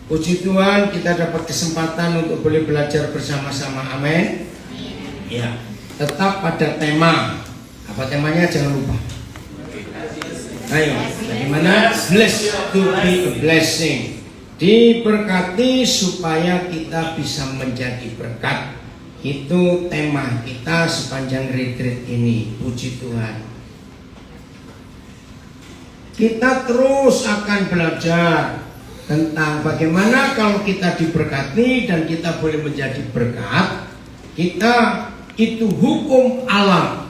Puji Tuhan, kita dapat kesempatan untuk boleh belajar bersama-sama. Amin. Ya, tetap pada tema. Apa temanya? Jangan lupa. Ayo, bagaimana? Blessed to be a blessing. Diberkati supaya kita bisa menjadi berkat. Itu tema kita sepanjang retreat ini. Puji Tuhan. Kita terus akan belajar tentang bagaimana kalau kita diberkati dan kita boleh menjadi berkat. Kita itu hukum alam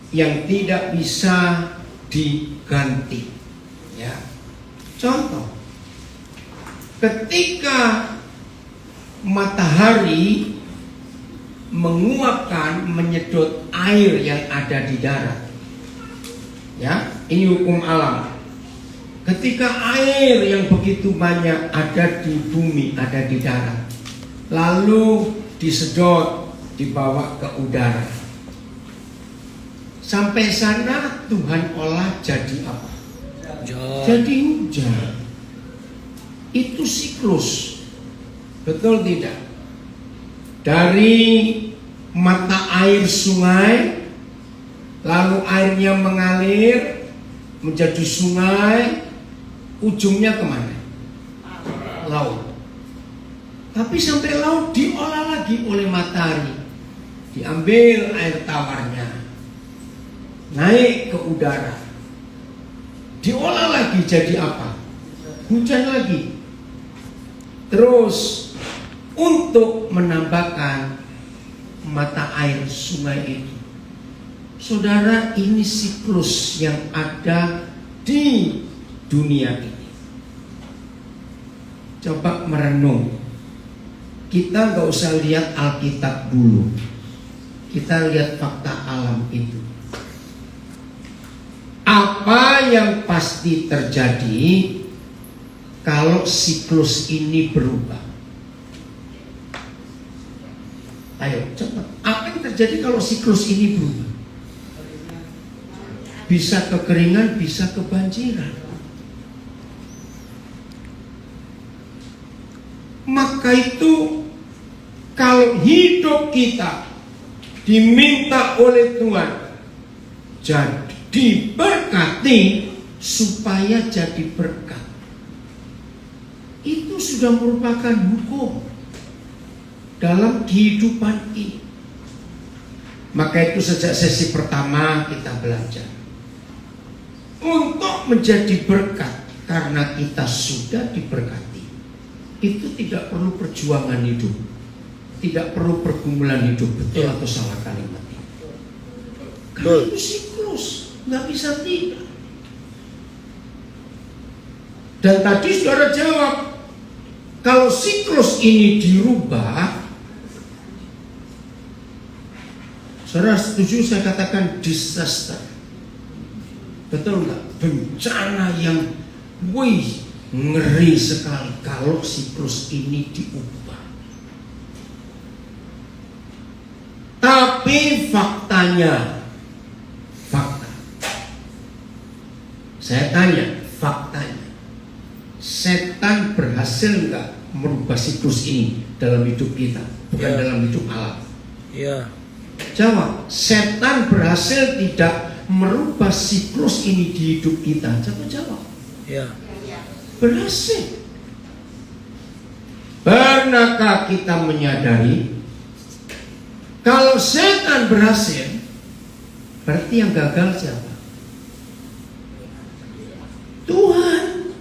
yang tidak bisa diganti. Ya. Contoh, ketika matahari menguapkan, menyedot air yang ada di darat, ya, ini hukum alam. Ketika air yang begitu banyak ada di bumi, ada di darat, lalu disedot, dibawa ke udara, sampai sana Tuhan olah jadi apa? Jadi hujan. Itu siklus, betul tidak? Dari mata air sungai, lalu airnya mengalir menjadi sungai, ujungnya kemana? Laut. Tapi sampai laut diolah lagi oleh matahari, diambil air tawarnya, naik ke udara, diolah lagi jadi apa? Hujan lagi. Terus untuk menambahkan mata air sungai itu, saudara, ini siklus yang ada di dunia ini. Coba merenung. Kita gak usah lihat Alkitab dulu, kita lihat fakta alam itu. Apa yang pasti terjadi kalau siklus ini berubah? Ayo cepat. Apa yang terjadi kalau siklus ini berubah? Bisa kekeringan, bisa kebanjiran. Maka itu kalau hidup kita diminta oleh Tuhan jadi diberkati supaya jadi berkat, itu sudah merupakan hukum dalam kehidupan ini. Maka itu sejak sesi pertama kita belajar untuk menjadi berkat karena kita sudah diberkati. Itu tidak perlu perjuangan hidup, tidak perlu pergumulan hidup. Betul atau salah kalimat ini? Karena itu siklus, nggak bisa tidak. Dan tadi saudara jawab, kalau siklus ini dirubah, saudara setuju saya katakan disaster? Betul nggak? Bencana yang ngeri sekali kalau siklus ini diubah. Tapi faktanya, saya tanya, faktanya, setan berhasil nggak merubah siklus ini dalam hidup kita, bukan dalam hidup alam? Iya. Jawab, setan berhasil tidak merubah siklus ini di hidup kita? Coba jawab. Iya. Berhasil. Pernahkah kita menyadari kalau setan berhasil, berarti yang gagal siapa? Tuhan.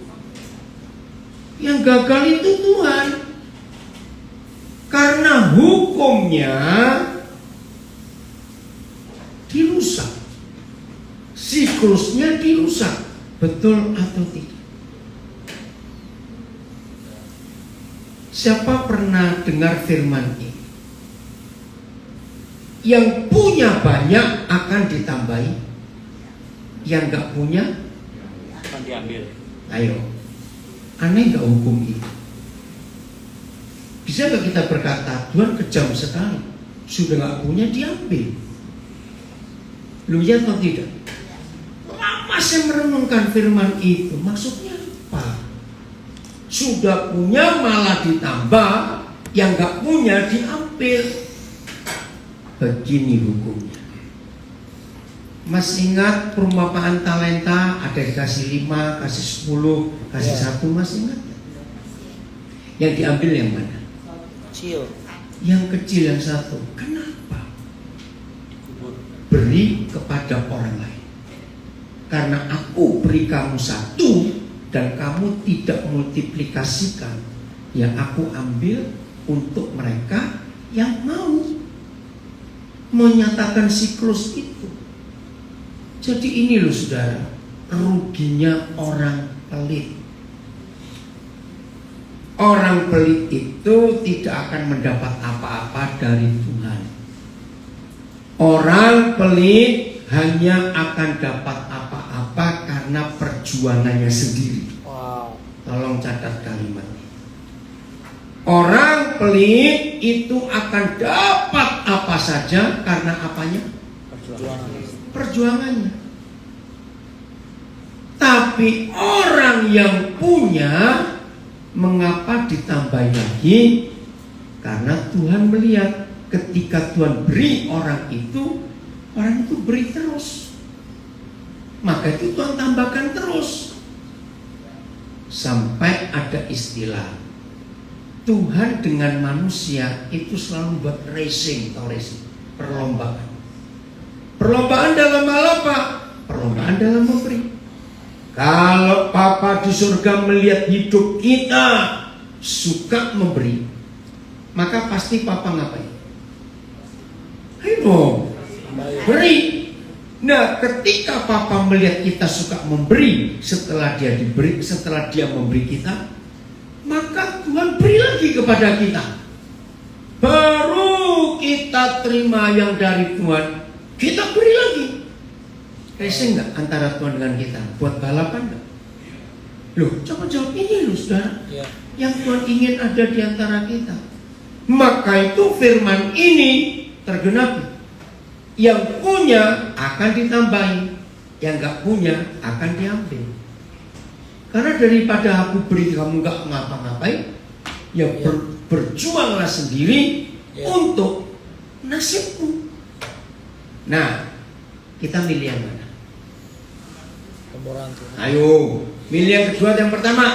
Yang gagal itu Tuhan. Karena hukumnya dirusak, siklusnya dirusak. Betul atau tidak? Siapa pernah dengar firman ini? Yang punya banyak akan ditambahi, yang gak punya Akan diambil. ayo, aneh gak hukum ini? Bisa gak kita berkata, Tuhan kejam sekali, sudah gak punya diambil? Lu ya atau tidak? Lama saya merenungkan firman itu, maksudnya apa? Sudah punya malah ditambah, yang nggak punya diambil. Begini hukumnya. Mas ingat perumpamaan talenta, ada dikasih 5, kasih 10, kasih 1, Mas ingat? Yang diambil yang mana? Kecil. Yang kecil yang 1. Kenapa? Beri kepada orang lain. Karena aku beri kamu 1 dan kamu tidak multiplikasikan, yang aku ambil untuk mereka yang mau menyatakan siklus itu. Jadi ini loh saudara, ruginya orang pelit. Orang pelit itu tidak akan mendapat apa-apa dari Tuhan. Orang pelit hanya akan dapat apa-apa karena perjuangannya sendiri. Wow. Tolong catat kalimat ini. Orang pelit itu akan dapat apa saja karena apanya? Perjuangannya. Tapi orang yang punya, mengapa ditambah lagi? Karena Tuhan melihat ketika Tuhan beri orang itu beri terus. Maka itu Tuhan tambahkan terus. Sampai ada istilah, Tuhan dengan manusia itu selalu buat racing, perlombaan. Perlombaan dalam hal apa? Perlombaan dalam memberi. Kalau Papa di surga melihat hidup kita suka memberi, maka pasti Papa ngapain? Ayo beri. Nah, ketika Papa melihat kita suka memberi, setelah dia memberi kita, maka Tuhan beri lagi kepada kita. Baru kita terima yang dari Tuhan, kita beri lagi. Racing nggak antara Tuhan dengan kita? Buat balapan nggak? Loh, coba jawab ini loh saudara. Yang Tuhan ingin ada di antara kita. Maka itu firman ini tergenapi. Yang punya akan ditambahi, yang nggak punya akan diambil. Karena daripada aku beri kamu nggak ngapa-ngapain, ya berjuanglah sendiri untuk nasibmu. Nah, kita milih yang mana? Ayo, milih yang kedua atau yang pertama?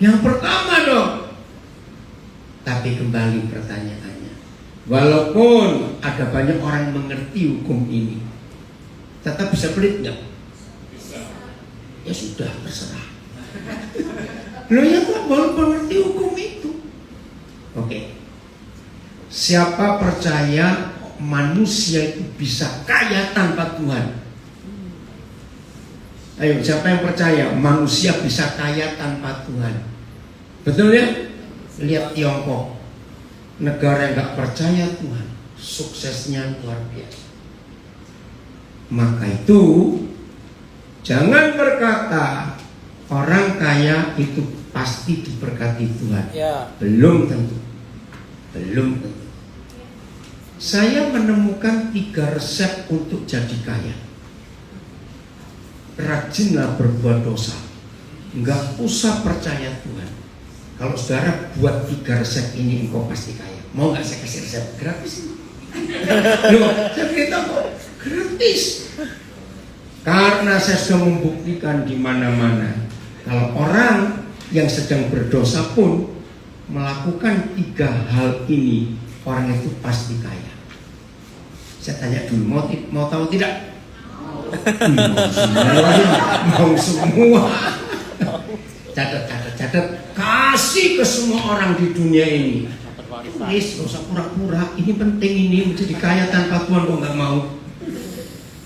Yang pertama dong. Tapi kembali pertanyaannya, walaupun ada banyak orang mengerti hukum ini, tetap bisa pelit nggak? Ya sudah, terserah. Loh ya kok baru mengerti hukum itu? Oke. Siapa percaya manusia itu bisa kaya tanpa Tuhan? Ayo, siapa yang percaya manusia bisa kaya tanpa Tuhan? Betul ya? Lihat Tiongkok, negara yang gak percaya Tuhan, suksesnya luar biasa. Maka itu jangan berkata orang kaya itu pasti diberkati Tuhan. Belum tentu. Belum tentu. Saya menemukan 3 resep untuk jadi kaya. Rajinlah berbuat dosa. Enggak usah percaya Tuhan. Kalau saudara buat 3 resep ini, engkau pasti kaya. Mau nggak saya kasih resep gratis? Loh, saya beritahu kok gratis. Karena saya sudah membuktikan di mana-mana, kalau orang yang sedang berdosa pun melakukan 3 hal ini, orang itu pasti kaya. Saya tanya dulu, mau tahu tidak? Mau semua. Catat. Kasih ke semua orang di dunia ini. Tulis, gak usah pura-pura. Ini penting, ini menjadi kaya tanpa Tuhan kok nggak mau.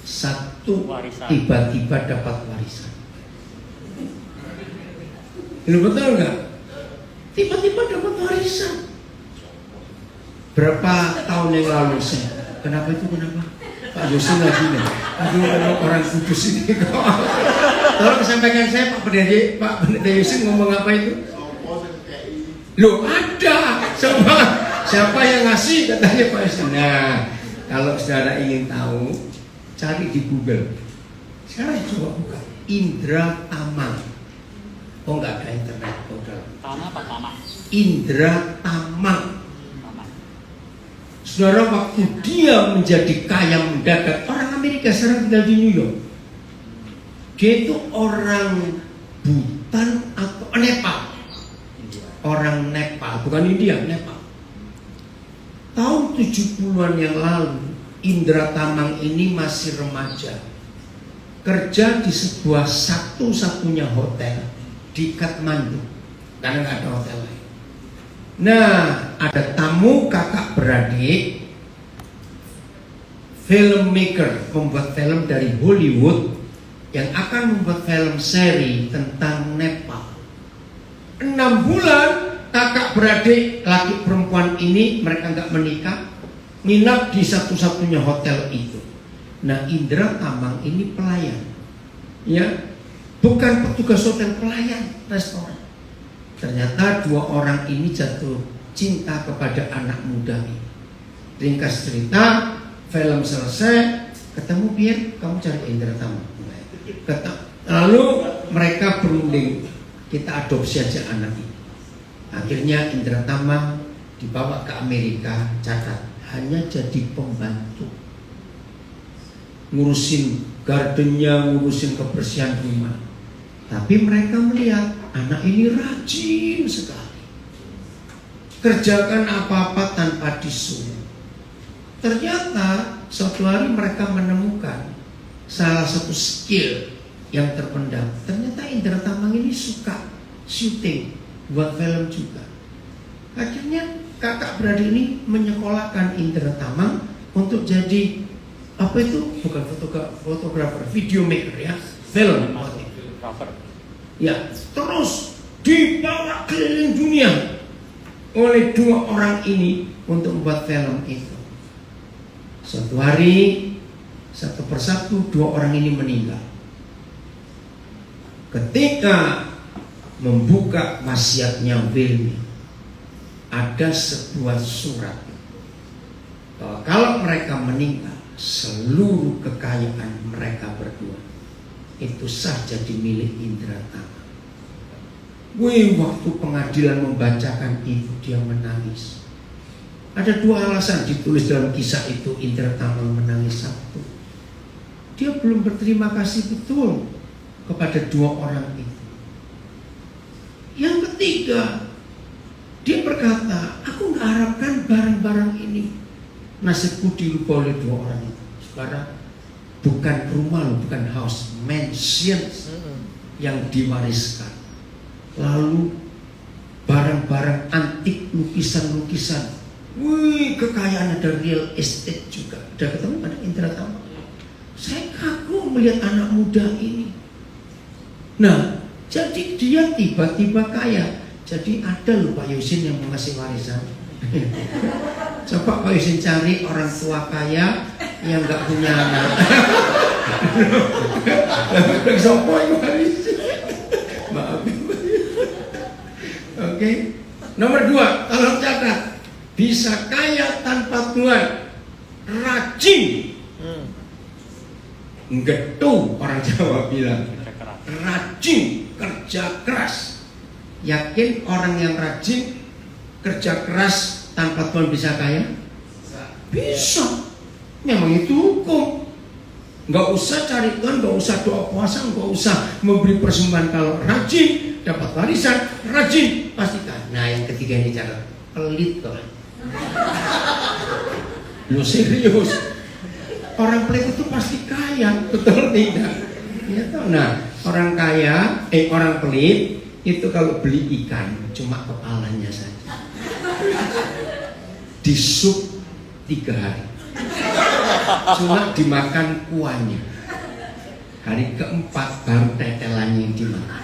1, tiba-tiba dapat warisan. Ini betul nggak? Tiba-tiba dapat warisan. Berapa tahun yang lalu sih? Kenapa? Pak Yosin lagi nih. Aduh, orang kudus ini kok. Tolong sampaikan saya Pak Pendeta Yosin ngomong apa itu? Loh ada. Siapa yang ngasih katanya Pak Yosin. Nah, kalau saudara ingin tahu, cari di Google. Sekarang coba buka Indra Tama. Oh nggak ada internet, oh, udah. Tanah apa tanah? Indra tamang. Tanah. Saudara, waktu dia menjadi kaya mendadak, orang Amerika sekarang tinggal di New York. Dia itu orang Bhutan atau Nepal. India. Orang Nepal, bukan India, Nepal. Tahun 70-an yang lalu, Indra Tamang ini masih remaja. Kerja di sebuah satu-satunya hotel di Kathmandu, karena nggak ada hotel lain. Nah, ada tamu kakak beradik, filmmaker, pembuat film dari Hollywood yang akan membuat film seri tentang Nepal. 6 bulan kakak beradik laki perempuan ini, mereka nggak menikah, nginap di satu-satunya hotel itu. Nah, Indra Tamang ini pelayan, ya, bukan petugas hotel, pelayan restoran. Ternyata 2 orang ini jatuh cinta kepada anak muda ini. Ringkas cerita, film selesai, ketemu biar kamu cari Indra Tamang. Lalu mereka berunding, kita adopsi aja anak ini. Akhirnya Indra Tamang dibawa ke Amerika, catat, hanya jadi pembantu, ngurusin gardennya, ngurusin kebersihan rumah. Tapi mereka melihat anak ini rajin sekali, kerjakan apa-apa tanpa disuruh. Ternyata suatu hari mereka menemukan salah satu skill yang terpendam. Ternyata Indra Tamang ini suka syuting, buat film juga. Akhirnya kakak beradik ini menyekolahkan Indra Tamang untuk jadi apa itu? Bukan fotografer, video maker ya, film. Ya, terus dibawa keliling dunia oleh 2 orang ini untuk membuat film itu. Suatu hari, satu persatu 2 orang ini meninggal. Ketika membuka wasiatnya Wilmy, ada sebuah surat bahwa kalau mereka meninggal, seluruh kekayaan mereka berdua itu sah jadi milik Indra Tamang. Wih, waktu pengadilan membacakan itu dia menangis. Ada 2 alasan ditulis dalam kisah itu. Indra Tamang menangis. 1, dia belum berterima kasih betul kepada 2 orang itu. Yang ketiga, dia berkata, aku nggak harapkan barang-barang ini nasibku dilupa oleh 2 orang itu. Sekarang bukan rumah, bukan house, mansion yang diwariskan. Lalu barang-barang antik, lukisan-lukisan. Wih, kekayaan, ada real estate juga. Udah ketemu pada Indra Tamang. Saya kagum melihat anak muda ini. Nah, jadi dia tiba-tiba kaya. Jadi ada loh Pak Yusin yang mengasih warisan. Coba Pak Yusin cari orang tua kaya yang nggak punya anak. Sopo yang warisan? Maaf. Oke. Nomor 2, tolong catat. Bisa kaya tanpa Tuhan, rajin. Ngetu orang Jawa bilang. Rajin, kerja keras. Yakin orang yang rajin kerja keras tanpa Tuhan bisa kaya? Bisa. Memang itu hukum. Nggak usah cari Tuhan, nggak usah doa puasa, nggak usah memberi persembahan. Kalau rajin dapat warisan, rajin pasti kaya. Nah, yang ketiga ini catat, pelit kok. Lu serius? Orang pelit itu pasti kaya, betul tidak? Ya, nah, orang kaya, orang pelit itu kalau beli ikan cuma kepalanya saja, di sup 3 hari, cuma dimakan kuahnya. Hari keempat baru tetelannya yang dimakan.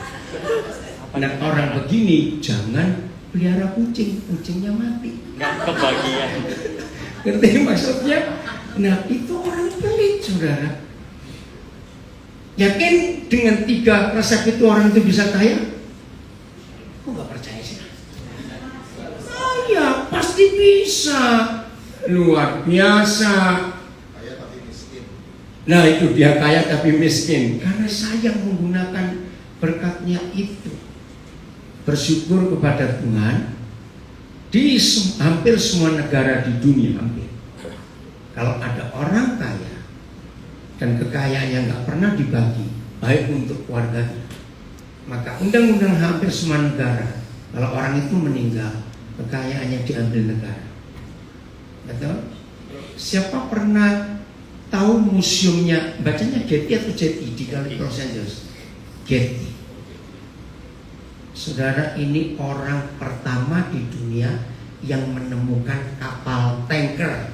Nah, orang begini jangan pelihara kucing, kucingnya mati. Nggak kebagian. Ngerti maksudnya? Nah, itu orang pelit, saudara. Yakin dengan 3 resep itu orang itu bisa kaya? Kok nggak percaya sih? Oh ya, pasti bisa. Luar biasa. Kaya tapi miskin. Nah, itu dia kaya tapi miskin. Karena sayang menggunakan berkatnya itu. bersyukur kepada Tuhan di hampir semua negara di dunia hampir. Kalau ada orang kaya dan kekayaannya nggak pernah dibagi, baik untuk keluarganya, maka undang-undang hampir semua negara, kalau orang itu meninggal, kekayaannya diambil negara. Betul? Siapa pernah tahu museumnya, bacanya Getty atau Jetty di Los Angeles? Getty. Saudara, ini orang pertama di dunia yang menemukan kapal tanker.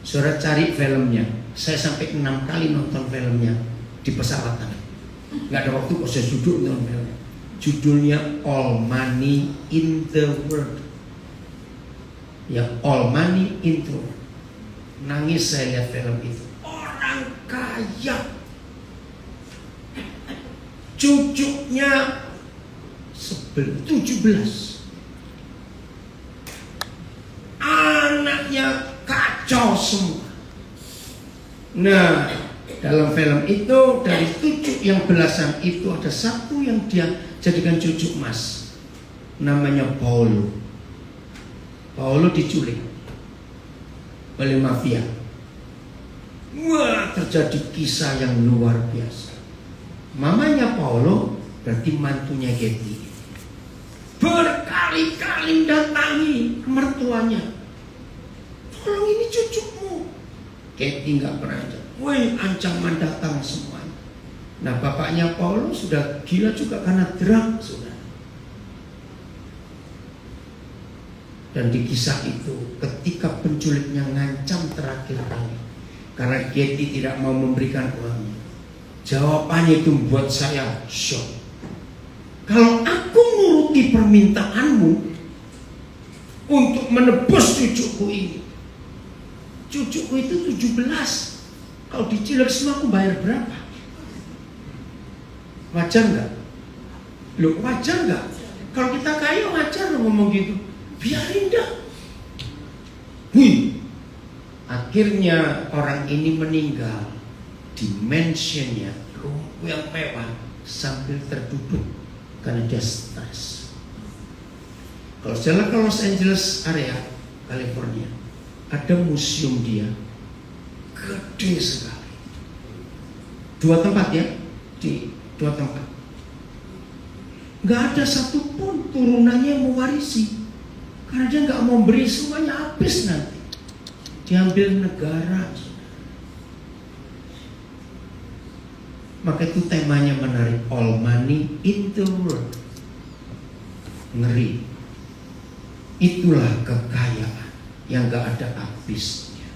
Saudara cari filmnya. Saya sampai 6 kali nonton filmnya di pesawatan. Nggak ada waktu kok saya duduk nonton filmnya. Judulnya All Money in the World. Ya, All Money in the World. Nangis saya lihat film itu. Orang kaya, cucunya 17, anaknya kacau semua. Nah, dalam film itu dari cucu yang belasan itu ada satu yang dia jadikan cucu emas, namanya Paulo. Paulo diculik oleh mafia. Wah, terjadi kisah yang luar biasa. Mamanya Paulo berarti mantunya Getty, berkali-kali datangi mertuanya, tolong ini cucumu. Getty nggak pernah aja. Wih, ancaman datang semuanya. Nah, bapaknya Paulo sudah gila juga karena drug, sudah. Dan di kisah itu, ketika penculiknya ngancam terakhir kali, karena Getty tidak mau memberikan uangnya, jawabannya itu membuat saya shock. Kalau aku nuruti permintaanmu untuk menebus cucuku ini, cucuku itu 17, kalau diculik semua aku bayar berapa? Wajar nggak? Loh, wajar nggak? Kalau kita kaya wajar lo ngomong gitu. Biarin dah. Akhirnya orang ini meninggal di mansionnya, rumah yang mewah, sambil terduduk karena dia stres. Kalau jalan ke Los Angeles area, California, ada museum dia, gede sekali. 2 tempat ya, di 2 tempat. Nggak ada satupun turunannya yang mewarisi, karena dia nggak mau beri, semuanya habis nanti, diambil negara. Maka itu temanya menarik, all money in the world. Ngeri. Itulah kekayaan yang gak ada habisnya.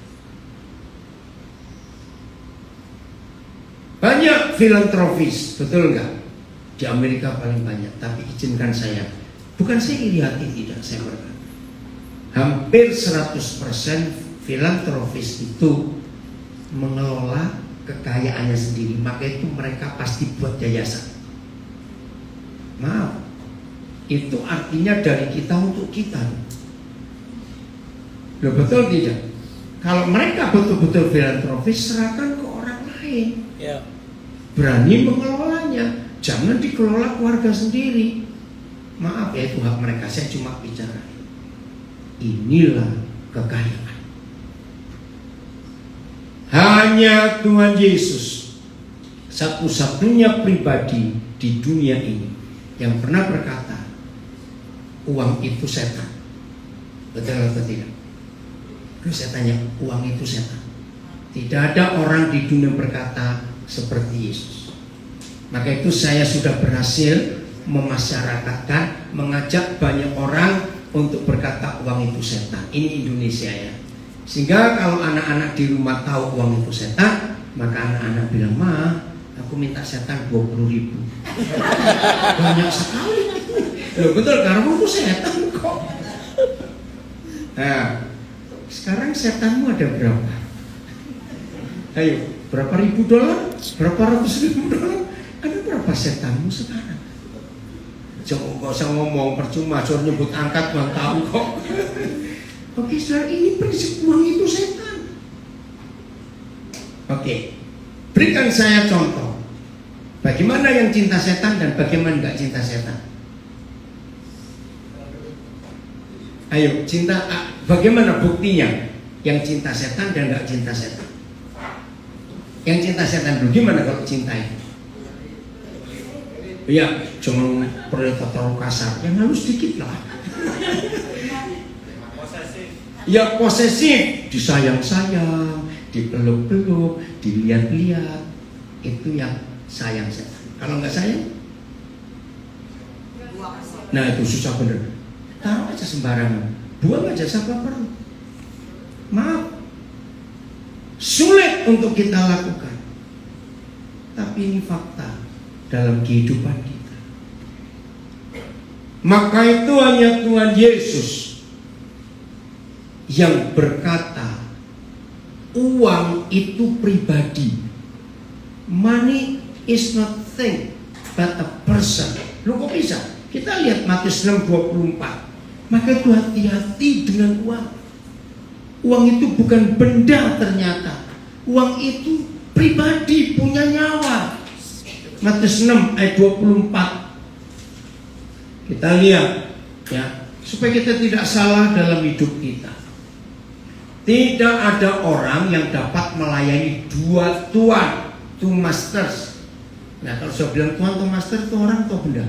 Banyak filantropis, betul nggak? Di Amerika paling banyak. Tapi izinkan saya, bukan saya iri hati, tidak, saya berkata, hampir 100% filantropis itu mengelola kekayaannya sendiri. Maka itu mereka pasti buat yayasan. Maaf, itu artinya dari kita untuk kita. Loh, betul tidak? Kalau mereka betul-betul filantropis, serahkan ke orang lain. Berani mengelolanya, jangan dikelola keluarga sendiri. Maaf ya, itu hak mereka. Saya cuma bicara. Inilah kekayaan. Hanya Tuhan Yesus satu-satunya pribadi di dunia ini yang pernah berkata, uang itu setan. Betul atau tidak? Terus saya tanya, uang itu setan? Tidak ada orang di dunia berkata seperti Yesus. Maka itu saya sudah berhasil memasyarakatkan, mengajak banyak orang untuk berkata uang itu setan. Ini Indonesia ya. Sehingga kalau anak-anak di rumah tahu uang itu setan, maka anak-anak bilang, Ma, aku minta setan 20.000. Banyak sekali. Loh, betul, karena itu setan kok. Nah, sekarang setanmu ada berapa? Ayo, berapa ribu dolar? Berapa ratus ribu dolar? Ada berapa setanmu sekarang? Jangan, gak usah ngomong, percuma, suruh nyebut angkat, Tuhan tahu kok. Oke, saudara, ini prinsip uang itu setan. Oke, berikan saya contoh. Bagaimana yang cinta setan dan bagaimana nggak cinta setan? Ayo, bagaimana buktinya yang cinta setan dan nggak cinta setan? Yang cinta setan dulu gimana kalau cintai? Ya, cuma perlu terlalu kasar, yang halus dikit lah. Ya posesif, disayang-sayang, dipeluk-peluk, dilihat-lihat, itu yang sayang setan. Kalau nggak sayang, nah itu susah bener. Taruh aja sembarangan, buang aja siapa perlu. Maaf, sulit untuk kita lakukan, tapi ini fakta dalam kehidupan kita. Maka itu hanya Tuhan Yesus yang berkata, uang itu pribadi. Money is not thing but a person. Loh kok bisa? Kita lihat Matius 6:24. Maka itu hati-hati dengan uang. Uang itu bukan benda ternyata. Uang itu pribadi, punya nyawa. Matius 6:24. Kita lihat ya, supaya kita tidak salah dalam hidup kita. Tidak ada orang yang dapat melayani dua tuan, two masters. Nah, kalau saya bilang tuan atau master itu orang atau benda?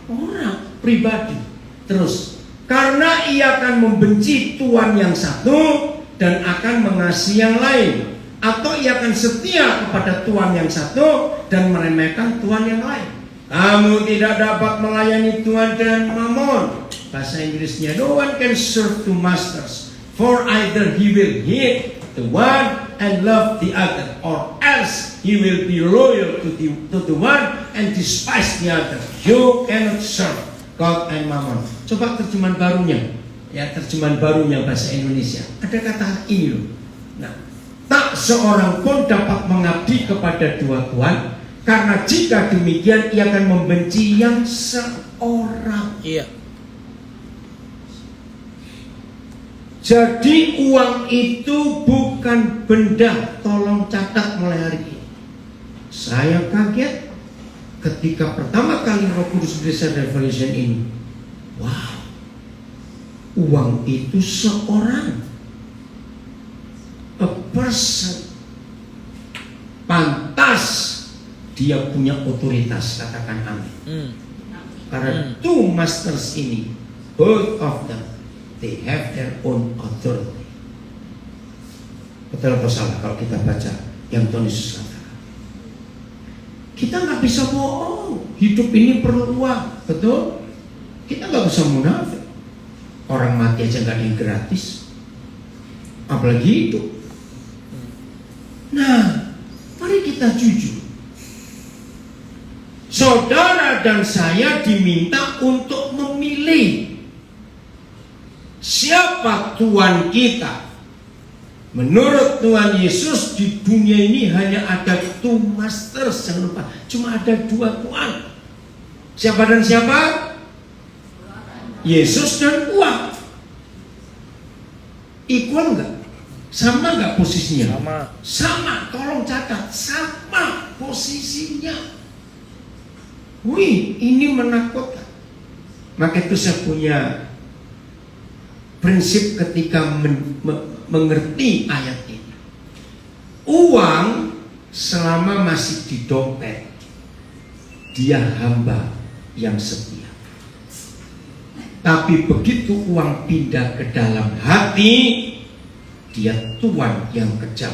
Orang, pribadi. Terus, karena ia akan membenci tuan yang satu dan akan mengasihi yang lain, atau ia akan setia kepada tuan yang satu dan meremehkan tuan yang lain. Kamu tidak dapat melayani tuan dan mamon. Bahasa Inggrisnya, no one can serve two masters, for either he will hate the one and love the other, or else he will be loyal to the one and despise the other. You cannot serve God and Mammon. Coba terjemahan barunya, ya, terjemahan barunya bahasa Indonesia. Ada kata ini loh. Nah, tak seorang pun dapat mengabdi kepada dua tuan, karena jika demikian ia akan membenci yang seorang. Iya. Jadi uang itu bukan benda. Tolong catat mulai hari ini. Saya kaget ketika pertama kali Roh Kudus berikan revelation ini. Wow, uang itu seorang, a person. Pantas dia punya otoritas, katakan amin. Karena two masters ini, both of them, they have their own authority. Betul atau salah kalau kita baca yang Tuhan Yesus katakan? Kita nggak bisa bohong. Hidup ini perlu uang, betul? Kita nggak bisa munafik. Orang mati aja nggak ada yang gratis, apalagi hidup. Nah, mari kita jujur. Saudara dan saya diminta untuk memilih siapa Tuhan kita. Menurut Tuhan Yesus di dunia ini hanya ada two masters, jangan lupa, cuma ada dua tuan. Siapa dan siapa? Yesus dan uang. Equal enggak? Sama enggak posisinya? Sama. Sama, tolong catat, sama posisinya. Wih, ini menakutkan. Maka itu saya punya prinsip ketika mengerti ayat ini. Uang selama masih di dompet, dia hamba yang setia. Tapi begitu uang pindah ke dalam hati, dia tuan yang kejam.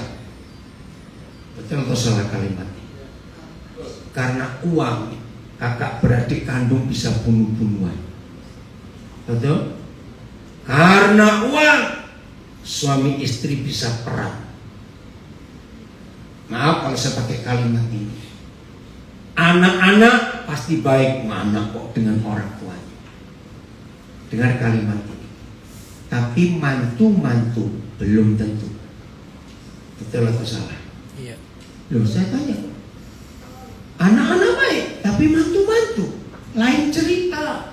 Betul atau salah kalimat ini? Karena uang, kakak beradik kandung bisa bunuh-bunuhan. Betul? Karena uang, suami istri bisa perang. Maaf kalau saya pakai kalimat ini. Anak-anak pasti baik mana kok dengan orang tuanya. Dengar kalimat ini. Tapi mantu-mantu belum tentu. Betul atau salah? Iya. Loh, saya tanya. Anak-anak baik, tapi mantu-mantu lain cerita.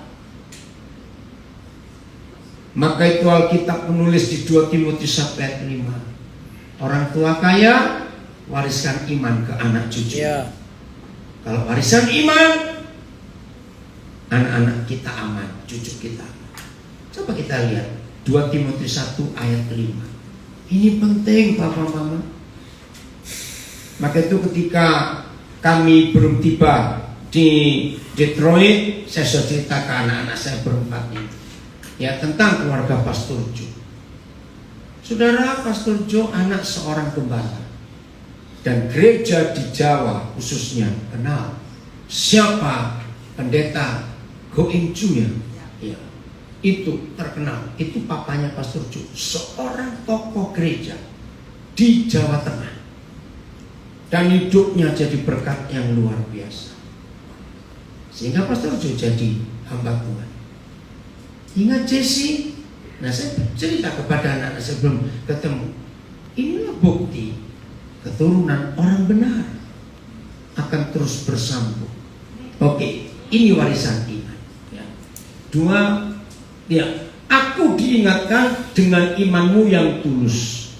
Maka itu Alkitab menulis di 2 Timotius 1:5. Orang tua kaya wariskan iman ke anak cucu. Iya. Kalau warisan iman, anak-anak kita aman, cucu kita. Coba kita lihat 2 Timotius 1 ayat 5. Ini penting Papa Mama. Maka itu ketika kami belum tiba di Detroit, saya sudah cerita ke anak-anak saya berempat ini, ya, tentang keluarga Pastor Jo. Saudara, Pastor Jo anak seorang gembala, dan gereja di Jawa khususnya kenal siapa pendeta Go In Chu ya. Ya, itu terkenal. Itu papanya Pastor Jo, seorang tokoh gereja di Jawa Tengah, dan hidupnya jadi berkat yang luar biasa, sehingga Pastor Jo jadi hamba Tuhan. Ingat Jesse? Nah, saya cerita kepada anak-anak sebelum ketemu, inilah bukti keturunan orang benar akan terus bersambung. Oke, ini warisan iman. Ya. 2, ya, aku diingatkan dengan imanmu yang tulus.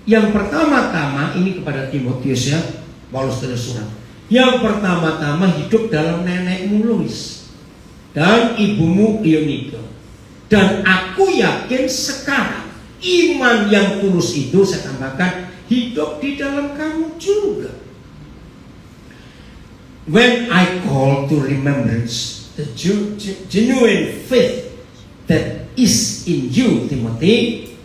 Yang pertama-tama, ini kepada Timotius ya, Paulus tulis surat. Yang pertama-tama hidup dalam nenekmu Lois dan ibumu Eunike. Dan aku yakin sekarang iman yang tulus itu, saya tambahkan, hidup di dalam kamu juga. When I call to remembrance the genuine faith that is in you, Timothy,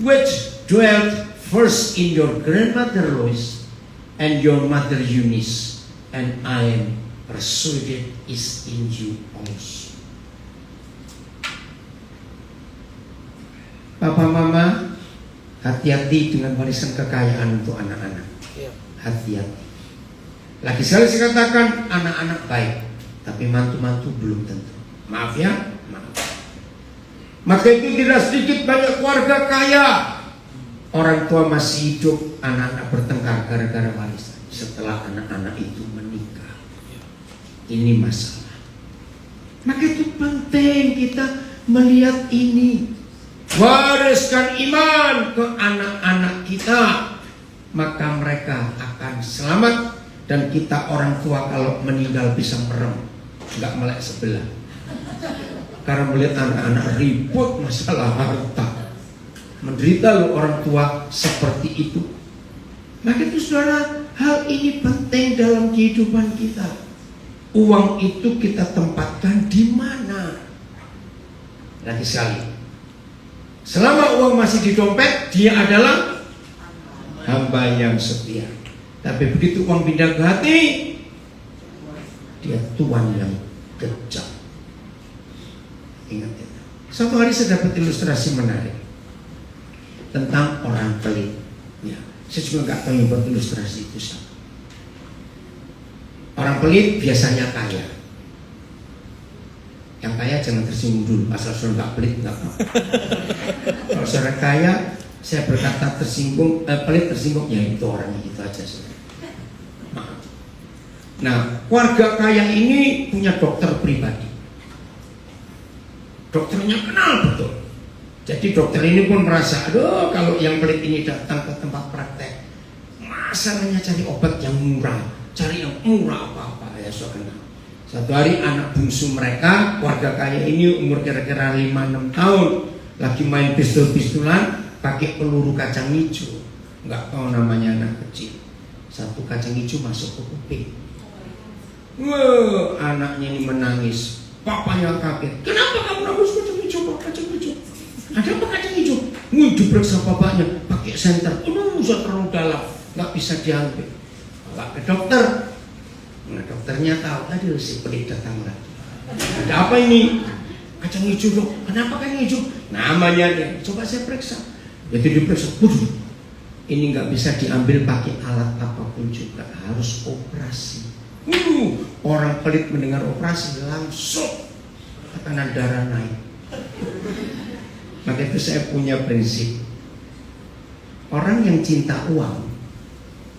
which dwelt first in your grandmother Lois and your mother Eunice, and I am persuaded is in you also. Papa Mama, hati-hati dengan warisan kekayaan untuk anak-anak. Hati-hati. Lagi sekali saya katakan, anak-anak baik, tapi mantu-mantu belum tentu. Maaf ya, maaf. Maka itu tidak sedikit banyak keluarga kaya, orang tua masih hidup, anak-anak bertengkar gara-gara warisan setelah anak-anak itu menikah. Ini masalah. Maka itu penting kita melihat ini. Wariskan iman ke anak-anak kita, maka mereka akan selamat. Dan kita orang tua kalau meninggal bisa merem, nggak melek sebelah, karena melihat anak-anak ribut masalah harta. Menderita loh orang tua seperti itu. Maka itu saudara, hal ini penting dalam kehidupan kita. Uang itu kita tempatkan di mana? Lagi sekali, selama uang masih di dompet, dia adalah hamba yang setia. Tapi begitu uang pindah ke hati, dia tuan yang kejam. Ingat itu. Suatu hari saya dapat ilustrasi menarik tentang orang pelit. Ya, saya juga nggak tahu yang buat ilustrasi itu siapa. Orang pelit biasanya kaya. Yang kaya jangan tersinggung dulu, asal sudah nggak pelit nggak apa. Kalau sudah kaya, saya berkata tersinggung, pelit tersinggung, ya itu orangnya gitu aja. Nah, keluarga kaya ini punya dokter pribadi. Dokternya kenal betul. Jadi dokter ini pun merasa, aduh, kalau yang pelit ini datang ke tempat praktek, masalahnya cari obat yang murah, cari yang murah apa-apa, ya sudah kenal. Satu hari anak bungsu mereka, keluarga kaya ini umur kira-kira 5-6 tahun, lagi main pistol-pistolan, pakai peluru kacang hijau. Nggak tahu namanya anak kecil. Satu kacang hijau masuk ke kuping. Wah, anaknya ini menangis. Papanya kaget. Kenapa kamu nangis kacang hijau? Kacang hijau. Ada apa kacang hijau? Diperiksa bapaknya pakai senter. Sudah terlalu dalam, nggak bisa diambil. Bawa ke dokter. Nah, dokternya tahu tadi si pelit datang lagi. Ada apa ini? Kacang hijau dok. Kenapa kacang hijau? Namanya dia. Coba saya periksa. Jadi diperiksa. Ini nggak bisa diambil pakai alat apapun juga, harus operasi. Orang pelit mendengar operasi langsung tekanan darah naik. Maka itu saya punya prinsip. Orang yang cinta uang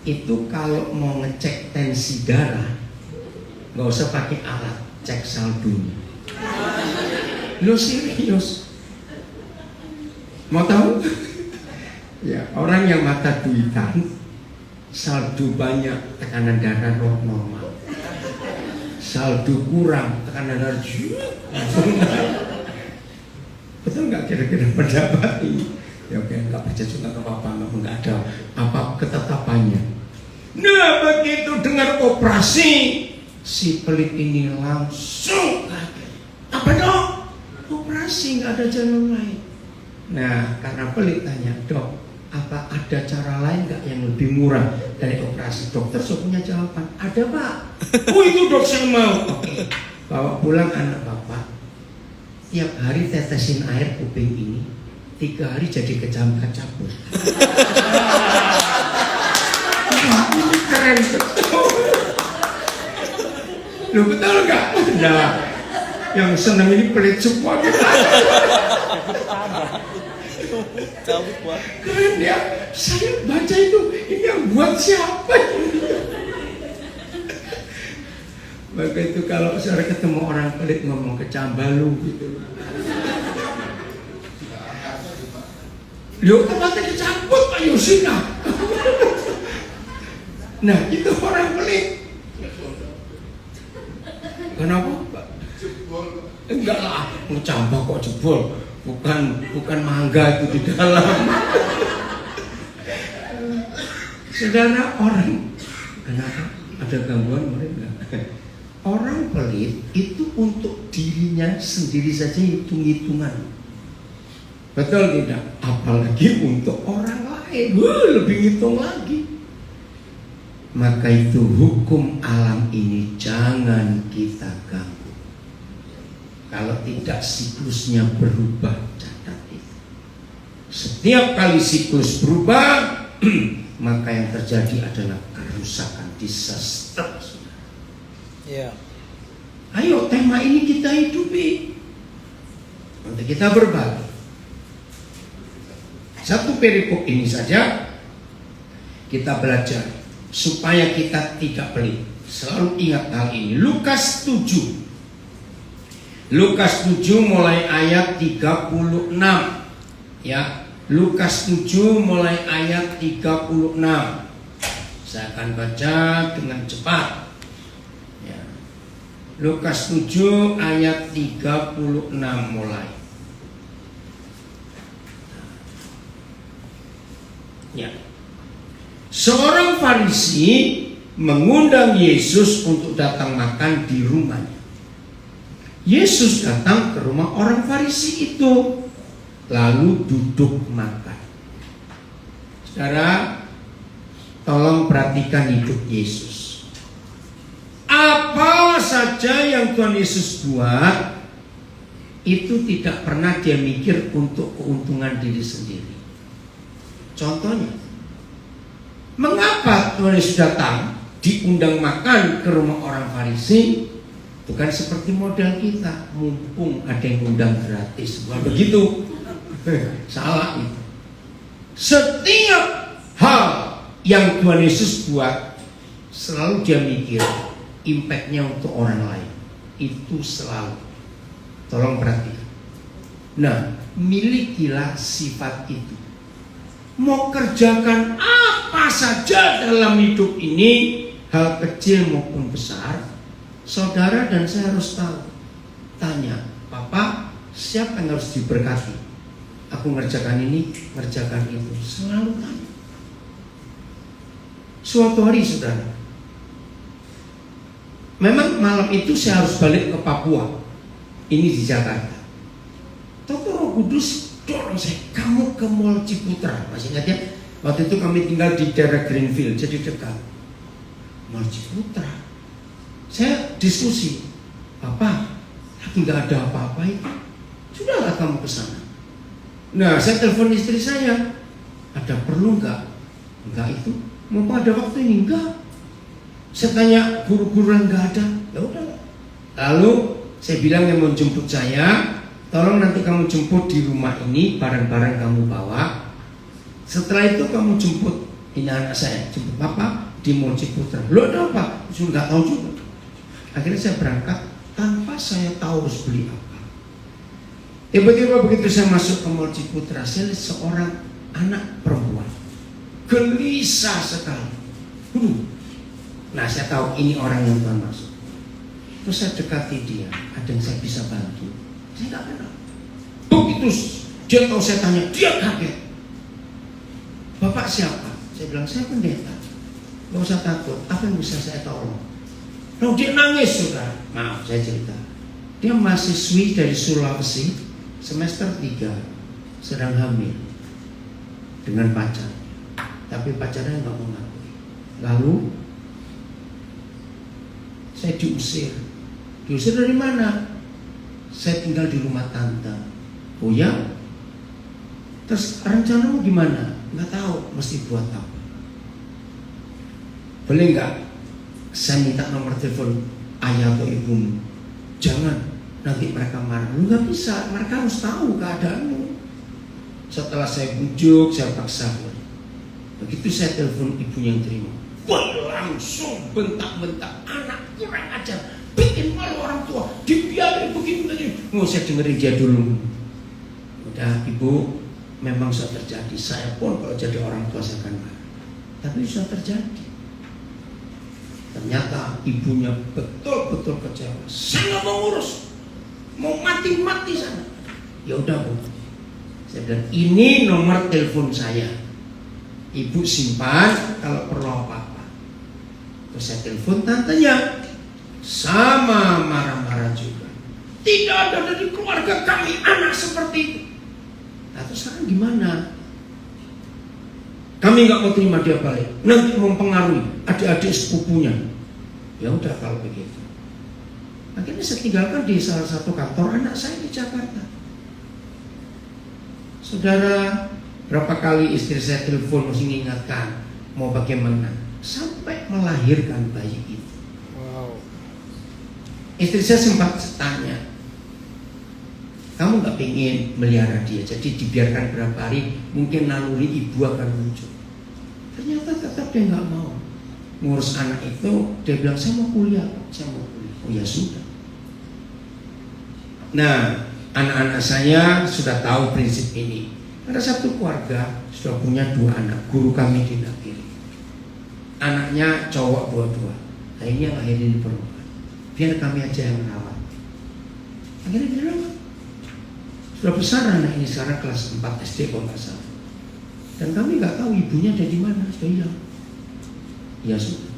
itu kalau mau ngecek tensi darah nggak usah pakai alat, cek saldonya. Lo serius? Mau tahu? Ya, orang yang mata duitan, saldo banyak, tekanan darah normal. saldo kurang, tekanan darah betul nggak kira-kira pendapat ini? Ya oke, nggak percaya juga nggak apa-apa, nggak ada apa ketetapannya. Nah begitu dengar operasi, si pelit ini langsung kaget. Apa dok? Operasi, nggak ada jalan lain. Nah karena pelit tanya, dok, apa ada cara lain nggak yang lebih murah dari operasi? Dokter sudah punya jawaban. Ada pak. Oh itu dok saya mau. Oke, bawa pulang anak bapak. Tiap hari tetesin air kuping ini, 3 hari jadi kecabut. Wah, ini keren betul. Loh betul nggak? Nah, yang senang ini pelit semua gitu. Cabut Pak. Keren ya. Saya baca itu, ini yang buat siapa? Maka itu kalau saudara ketemu orang pelit ngomong kecambalu gitu. Loh tempatnya dicabut Pak Yosina. Nah itu orang pelit. Kenapa Pak? Enggak lah, ngecambah kok jebol. Bukan mangga itu di dalam. Saudara orang, kenapa? Ada gangguan mereka? Orang pelit itu untuk dirinya sendiri saja hitung-hitungan. Betul tidak? Apalagi untuk orang lain, lebih hitung lagi. Maka itu hukum alam ini jangan kita ganggu. Kalau tidak siklusnya berubah, catat itu. Setiap kali siklus berubah, maka yang terjadi adalah kerusakan, disaster. Iya. Ayo tema ini kita hidupi. Nanti kita berbagi. Satu perikop ini saja kita belajar supaya kita tidak pelit. Selalu ingat hal ini. Lukas 7. Lukas 7 mulai ayat 36. Ya, Lukas 7 mulai ayat 36. Saya akan baca dengan cepat. Lukas 7 ayat 36 mulai. Ya. Seorang Farisi mengundang Yesus untuk datang makan di rumahnya. Yesus datang ke rumah orang Farisi itu, lalu duduk makan. Saudara, tolong perhatikan hidup Yesus. Apa saja yang Tuhan Yesus buat, itu tidak pernah dia mikir untuk keuntungan diri sendiri. Contohnya, mengapa Tuhan Yesus datang diundang makan ke rumah orang Farisi? Bukan seperti model kita, mumpung ada yang undang gratis. Bukan begitu. Salah itu. Setiap hal yang Tuhan Yesus buat, selalu dia mikir impactnya untuk orang lain. Itu selalu. Tolong perhatikan. Nah, milikilah sifat itu. Mau kerjakan apa saja dalam hidup ini, hal kecil maupun besar, saudara dan saya harus tahu. Tanya, Papa, siapa yang harus diberkati? Aku ngerjakan ini, ngerjakan itu. Selalu tanya. Suatu hari saudara, memang malam itu saya harus balik ke Papua. Ini di Jakarta. Tapi Roh Kudus dorong saya, kamu ke Mall Ciputra. Masih ingat ya? Waktu itu kami tinggal di daerah Greenfield, jadi dekat. Mall Ciputra. Saya diskusi, Papa, lagi nggak ada apa-apa itu. Sudahlah kamu ke sana. Nah, saya telepon istri saya, ada perlu nggak? Enggak itu. Mau ada waktu ini? Enggak. Saya tanya guru-guru yang nggak ada, ya udah. Lalu saya bilang yang mau jemput saya, tolong nanti kamu jemput di rumah ini, barang-barang kamu bawa. Setelah itu kamu jemput ini anak saya, jemput Papa di Mall Ciputra. Lo ada apa? Saya nggak tahu juga. Akhirnya saya berangkat tanpa saya tahu harus beli apa. Tiba-tiba begitu saya masuk ke Mall Ciputra, saya lihat seorang anak perempuan gelisah sekali. Nah, saya tahu ini orang yang Tuhan maksud. Terus saya dekati dia, ada yang saya bisa bantu. Saya nggak kenal. Begitu dia tahu saya tanya, dia kaget. Bapak siapa? Saya bilang, saya pendeta. Nggak usah takut, apa yang bisa saya tolong? Lalu dia nangis, saudara. Maaf, saya cerita. Dia mahasiswi dari Sulawesi, semester 3, sedang hamil dengan pacar. Tapi pacarnya nggak mengakui. Lalu saya diusir. Diusir dari mana? Saya tinggal di rumah tante. Oh ya? Terus rencanamu gimana? Nggak tahu, mesti buat apa. Boleh nggak saya minta nomor telepon ayah atau ibumu? Jangan, nanti mereka marah. Lu nggak bisa, mereka harus tahu keadaanmu. Setelah saya bujuk, saya paksa. Begitu saya telepon ibunya yang terima, wah langsung bentak-bentak, anak kurang ajar, bikin malu orang tua, dibiarin begini-begini. Mau saya dengerin dia dulu. Udah ibu, memang sudah terjadi. Saya pun kalau jadi orang tua saya akan marah. Tapi sudah terjadi. Ternyata ibunya betul-betul kecewa. Saya nggak mau ngurus, mau mati-mati sana. Ya udah bu, saya bilang ini nomor telepon saya. Ibu simpan kalau perlu apa-apa. Terus saya telepon tantenya, sama marah-marah juga. Tidak ada dari keluarga kami anak seperti itu. Nah terus sekarang gimana? Kami nggak mau terima dia balik. Nanti mempengaruhi adik-adik sepupunya. Ya udah kalau begitu. Akhirnya saya tinggalkan di salah satu kantor anak saya di Jakarta. Saudara, berapa kali istri saya telepon mesti mengingatkan mau bagaimana sampai melahirkan bayi itu. Wow. Istri saya sempat tanya, kamu nggak pengen melihara dia, jadi dibiarkan berapa hari, mungkin naluri ibu akan muncul. Ternyata tetap dia nggak mau ngurus anak itu. Dia bilang saya mau kuliah, saya mau kuliah. Oh ya sudah. Nah, anak-anak saya sudah tahu prinsip ini. Ada satu keluarga sudah punya 2 anak, guru kami di negeri. Anaknya cowok 2-2. Nah ini yang akhirnya diperlukan. Biar kami aja yang merawat. Akhirnya dirawat. Sudah besar anak ini, sekarang kelas 4 SD kalau nggak salah. Dan kami nggak tahu ibunya ada di mana, sudah hilang. Ya sudah.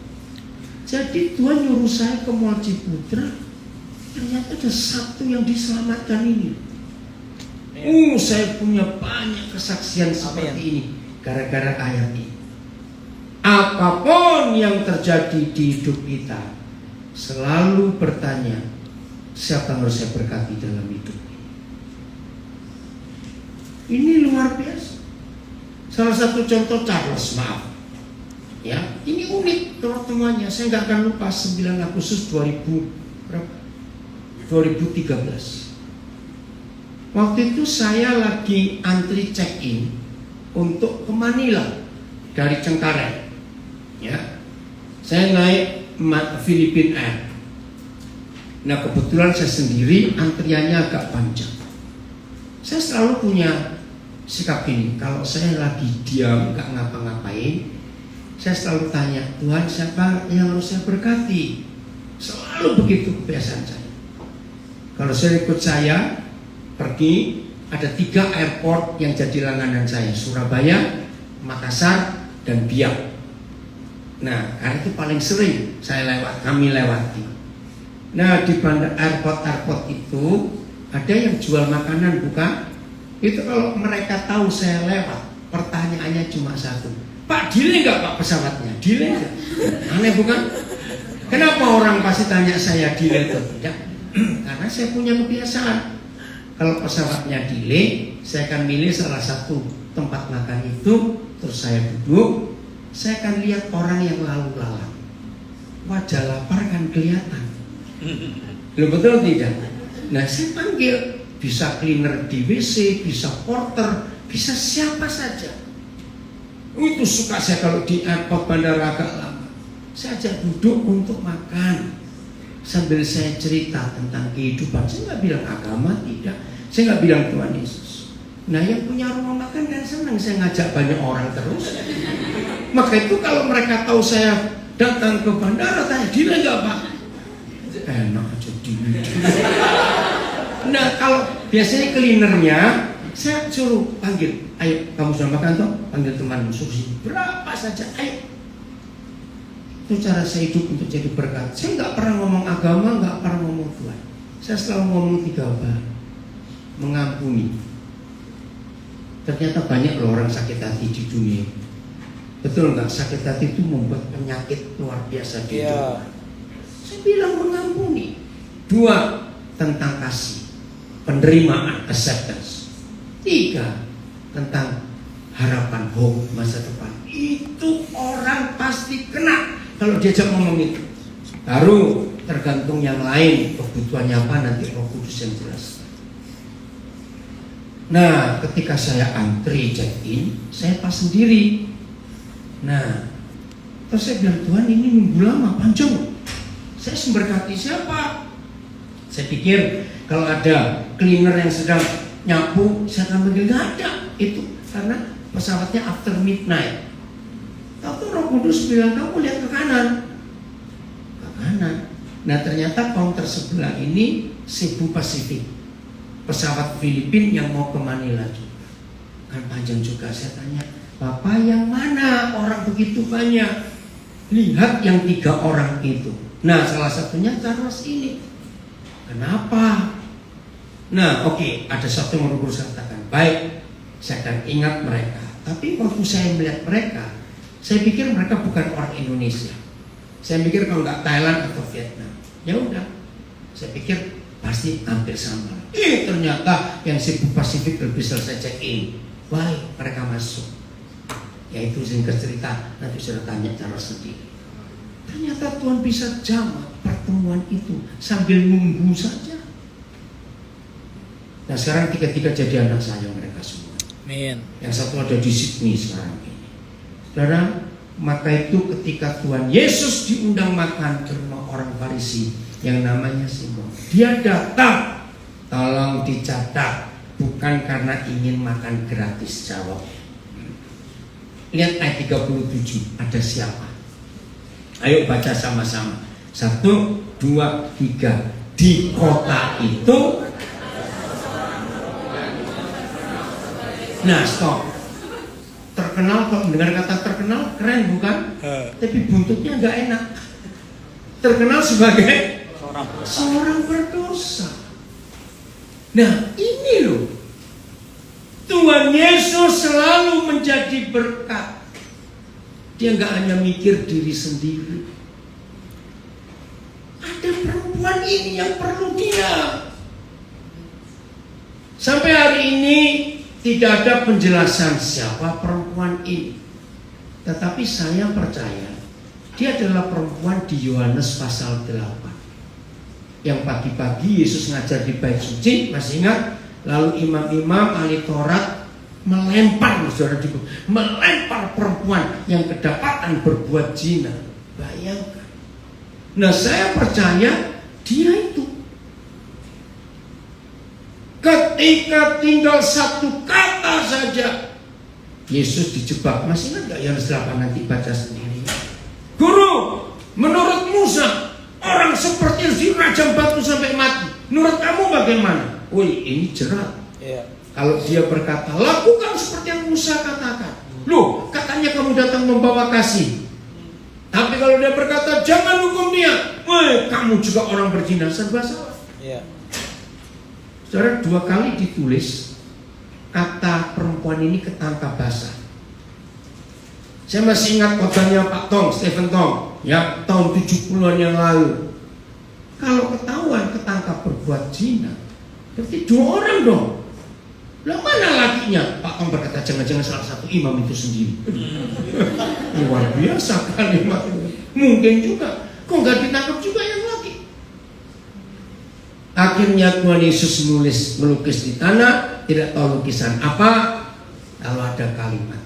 Jadi Tuhan nyuruh saya ke Mall Ciputra. Ternyata ada satu yang diselamatkan ini. Saya punya banyak kesaksian seperti ini gara-gara ayat ini. Apapun yang terjadi di hidup kita, selalu bertanya, siapa yang harus saya berkati dalam hidup ini? Ini luar biasa. Salah satu contoh Charles, maaf. Ya, ini unik pertemuannya. Saya nggak akan lupa 9 Agustus 2013. Waktu itu saya lagi antri check-in untuk ke Manila dari Cengkareng. Ya, saya naik Philippine Air. Nah kebetulan saya sendiri, antriannya agak panjang. Saya selalu punya sikap ini, kalau saya lagi diam nggak ngapa-ngapain, saya selalu tanya, Tuhan siapa yang harus saya berkati? Selalu begitu kebiasaan saya. Kalau saya ikut saya pergi, ada 3 airport yang jadi langganan saya, Surabaya, Makassar, dan Biak. Nah, karena itu paling sering kami lewati. Nah, di bandar airport itu ada yang jual makanan, bukan? Itu kalau mereka tahu saya lewat, pertanyaannya cuma satu, Pak, delay nggak Pak pesawatnya? Delay nggak? Aneh bukan? Kenapa orang pasti tanya saya delay atau tidak? Karena saya punya kebiasaan. Kalau pesawatnya delay, saya akan milih salah satu tempat makan itu, terus saya duduk, saya akan lihat orang yang lalu lalang. Wajah lapar kan kelihatan. Loh, betul tidak? Nah, saya panggil, bisa cleaner di WC, bisa porter, bisa siapa saja. Itu suka saya kalau di airport bandara agak lama. Saya ajak duduk untuk makan, sambil saya cerita tentang kehidupan. Saya nggak bilang agama, tidak. Saya nggak bilang Tuhan Yesus. Nah, yang punya rumah makan kan senang saya ngajak banyak orang terus. Maka itu kalau mereka tahu saya datang ke bandara, tanya, delay nggak Pak? Enak. Nah kalau biasanya cleanernya saya suruh panggil, ayo kamu sudah makan toh, panggil teman suruh sini, berapa saja, ayo. Itu cara saya hidup untuk jadi berkat. Saya nggak pernah ngomong agama, nggak pernah ngomong Tuhan. Saya selalu ngomong 3 hal. Mengampuni. Ternyata banyak loh orang sakit hati di dunia. Betul nggak? Sakit hati itu membuat penyakit luar biasa di dunia. Saya bilang mengampuni. 2, tentang kasih, penerimaan, acceptance. 3, tentang harapan, hope, masa depan. Itu orang pasti kena kalau diajak ngomong itu. Baru tergantung yang lain kebutuhannya apa, nanti Roh Kudus yang jelas. Nah ketika saya antri check in, saya pas sendiri. Nah terus saya bilang, Tuhan ini nunggu lama, panjang. Saya memberkati siapa? Saya pikir kalau ada cleaner yang sedang nyapu, saya akan panggil, nggak ada. Itu karena pesawatnya after midnight. Tahu Roh Kudus bilang, kamu lihat ke kanan. Ke kanan. Nah ternyata counter sebelah ini Cebu Pacific, pesawat Filipina yang mau ke Manila juga. Kan panjang juga. Saya tanya, Bapak yang mana? Orang begitu banyak. Lihat yang 3 orang itu. Nah salah satunya Charles ini. Kenapa? Nah oke, ada satu yang Roh Kudus katakan, baik, saya akan ingat mereka. Tapi waktu saya melihat mereka, saya pikir mereka bukan orang Indonesia. Saya pikir kalau nggak Thailand atau Vietnam. Ya udah, saya pikir pasti hampir sama. Ternyata yang Cebu Pacific lebih selesai check in. Baik, mereka masuk. Yaitu singkat cerita, nanti sudah tanya cara sendiri. Ternyata Tuhan bisa jamak pertemuan itu sambil nunggu saja. Nah sekarang 3 jadi anak saya mereka semua. Amin. Yang satu ada di Sydney sekarang ini. Saudara, maka itu ketika Tuhan Yesus diundang makan ke rumah orang Farisi yang namanya Simon, dia datang, tolong dicatat, bukan karena ingin makan gratis, jawab. Lihat ayat 37, ada siapa? Ayo baca sama-sama. 1, 2, 3. Di kota itu. Nah stop. Terkenal, kalau mendengar kata terkenal keren bukan? Tapi buntutnya nggak enak. Terkenal sebagai seorang berdosa. Nah ini loh, Tuhan Yesus selalu menjadi berkat. Dia nggak hanya mikir diri sendiri. Ada perempuan ini yang perlu dia. Sampai hari ini tidak ada penjelasan siapa perempuan ini. Tetapi saya percaya dia adalah perempuan di Yohanes pasal 8. Yang pagi-pagi Yesus ngajar di bait suci, masih ingat? Lalu imam-imam ahli Taurat melempar perempuan yang kedapatan berbuat zina. Bayangkan. Nah saya percaya dia itu. Ketika tinggal 1 kata saja Yesus dijebak. Masih ingat gak Yohanes 8? Nanti baca sendiri. Guru, menurut Musa orang seperti itu dirajam batu sampai mati. Menurut kamu bagaimana? Woi, ini jerat. Kalau dia berkata, lakukan seperti yang Musa katakan. Loh, katanya kamu datang membawa kasih. Tapi kalau dia berkata, jangan hukum dia. Woi, kamu juga orang berzina. Serba salah. Saudara, 2 kali ditulis kata perempuan ini ketangkap basah. Saya masih ingat khotbahnya Pak Tong, Stephen Tong, ya tahun 70-an yang lalu. Kalau ketahuan ketangkap berbuat zina, berarti 2 orang dong. Lah mana lakinya? Pak Tong berkata, jangan-jangan salah satu imam itu sendiri. Luar biasa kalimat itu. Mungkin juga, kok nggak ditangkap juga yang laki? Akhirnya Tuhan Yesus melukis di tanah, tidak tahu lukisan apa. Lalu ada kalimat,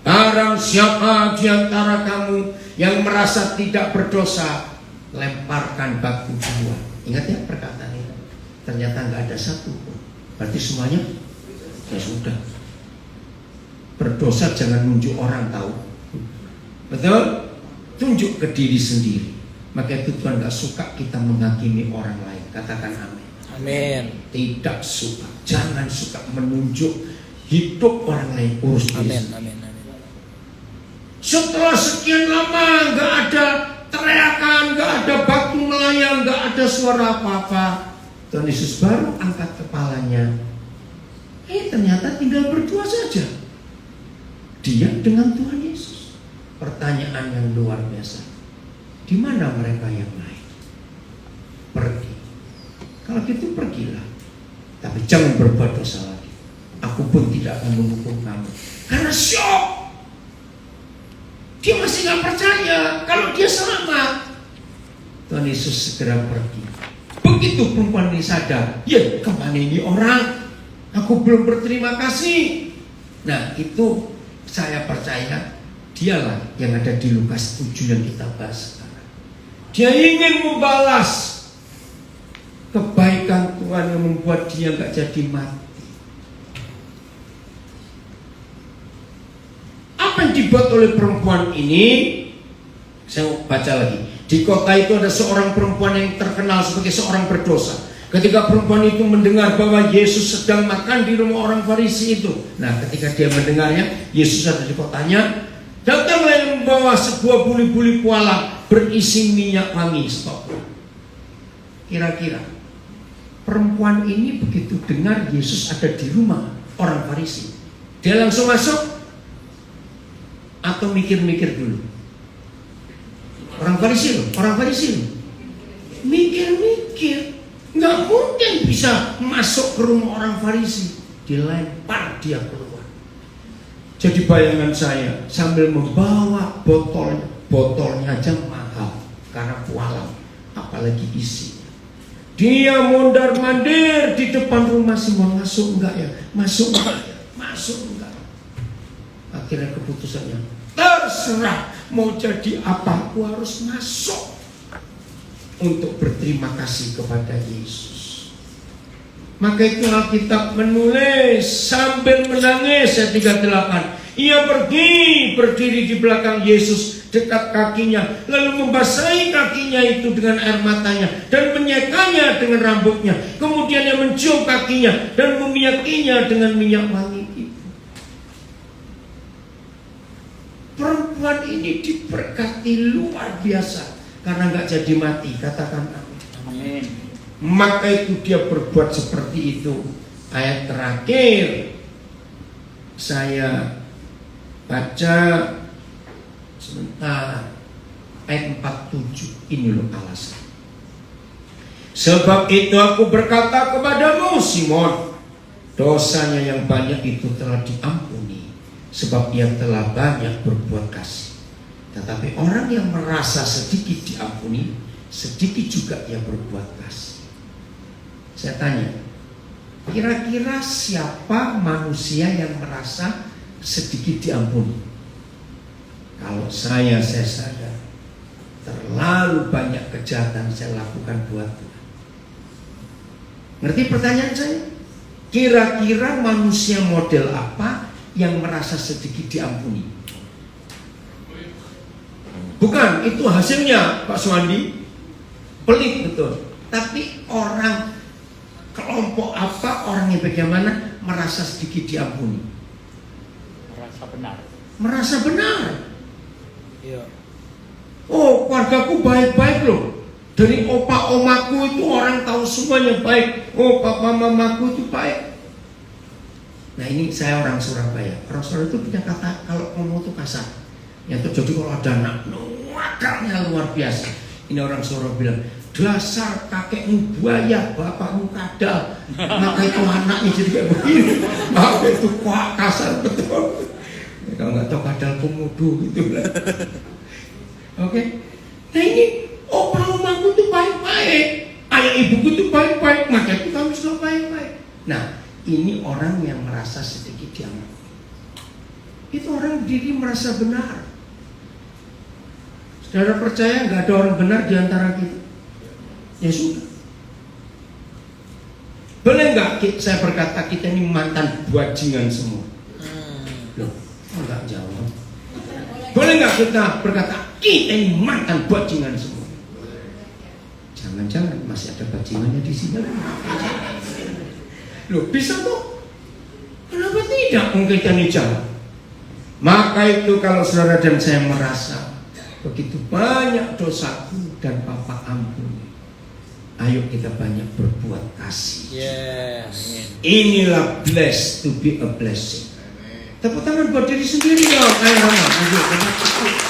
barang siapa di antara kamu yang merasa tidak berdosa, lemparkan batu 2. Ingat ya perkataan ini. Ternyata nggak ada satu. Berarti semuanya ya sudah. Berdosa jangan nunjuk orang tahu. Betul? Tunjuk ke diri sendiri. Maka itu Tuhan gak suka kita menghakimi orang lain. Katakan amin. Amin. Tidak suka, jangan suka menunjuk hidup orang lain, urus diri. Amin. Amin. Amin. Setelah sekian lama nggak ada teriakan, nggak ada batu melayang, nggak ada suara apa-apa, Tuhan Yesus baru angkat kepalanya. Ternyata tinggal berdua saja, dia dengan Tuhan Yesus. Pertanyaan yang luar biasa, di mana mereka yang lain? Pergi. Kalau gitu pergilah, tapi jangan berbuat dosa lagi. Aku pun tidak akan menghukum kamu. Karena syok, dia masih gak percaya kalau dia selamat. Tuhan Yesus segera pergi. Begitu perempuan ini sadar, ya kemana ini orang? Aku belum berterima kasih. Nah itu saya percaya dialah yang ada di Lukas 7 yang kita bahas sekarang. Dia ingin membalas kebaikan Tuhan yang membuat dia gak jadi mati. Apa yang dibuat oleh perempuan ini? Saya baca lagi. Di kota itu ada seorang perempuan yang terkenal sebagai seorang berdosa. Ketika perempuan itu mendengar bahwa Yesus sedang makan di rumah orang Farisi itu, nah ketika dia mendengarnya, Yesus ada di kotanya, datanglah yang membawa sebuah buli-buli puala berisi minyak wangi. Stop. Kira-kira perempuan ini begitu dengar Yesus ada di rumah orang Farisi, dia langsung masuk atau mikir-mikir dulu? Orang Farisi loh, mikir-mikir. Nggak mungkin bisa masuk ke rumah orang Farisi, dilempar dia keluar. Jadi bayangan saya, sambil membawa botolnya aja mahal karena pualam, apalagi isinya. Dia mondar-mandir di depan rumah Simon, masuk enggak ya? Masuk enggak? Akhirnya keputusannya, terserah mau jadi apa, aku harus masuk untuk berterima kasih kepada Yesus. Maka itu Alkitab menulis sambil menangis ayat 38. Ia pergi berdiri di belakang Yesus dekat kakinya, lalu membasahi kakinya itu dengan air matanya dan menyekanya dengan rambutnya. Kemudian ia mencium kakinya dan meminyakinya dengan minyak wangi itu. Perempuan ini diberkati luar biasa karena nggak jadi mati. Katakan amin. Amin. Maka itu dia berbuat seperti itu. Ayat terakhir saya baca sebentar, ayat 47. Ini loh alasan. Sebab itu aku berkata kepadamu Simon, dosanya yang banyak itu telah diampuni, sebab ia telah banyak berbuat kasih. Tetapi orang yang merasa sedikit diampuni, sedikit juga ia berbuat kasih. Saya tanya, kira-kira siapa manusia yang merasa sedikit diampuni? Kalau saya sadar terlalu banyak kejahatan saya lakukan buat Tuhan. Ngerti pertanyaan saya? Kira-kira manusia model apa yang merasa sedikit diampuni? Bukan, itu hasilnya Pak Suwandi pelit betul. Tapi orang kelompok apa, orang yang bagaimana merasa sedikit diampuni? Merasa benar. Merasa benar. Iya. Oh, keluargaku baik-baik loh. Dari opa omaku itu orang tahu semuanya baik. Oh, papa mamaku itu baik. Nah ini saya orang Surabaya. Orang Surabaya itu punya kata kalau ngomong itu kasar. Yang terjadi kalau ada anak nakalnya luar biasa. Ini orang Surabaya bilang, dasar kakekmu buaya, bapakmu kadal. Maka itu anaknya jadi kayak begini. Maka itu kuat kasar betul. Kalau nggak tahu kadal komodo gitu lah. Oke. Nah ini opa omaku itu baik-baik, ayah ibuku itu baik-baik, maka itu kami sudah baik-baik. Nah ini orang yang merasa sedikit diampuni. Itu orang diri merasa benar. Saudara percaya nggak ada orang benar di antara kita? Ya sudah. Boleh nggak saya berkata kita ini mantan bajingan semua? Loh, nggak jawab. Boleh nggak kita berkata kita ini mantan bajingan semua? Jangan-jangan masih ada bajingannya di sini. Loh, bisa tuh? Kenapa tidak mungkin jawab? Maka itu kalau saudara dan saya merasa begitu banyak dosaku dan Papa ampuni, ayo kita banyak berbuat kasih. Yes. Inilah blessed to be a blessing. Tepuk tangan buat diri sendiri dong. Ayo, Mama. Ayo, kita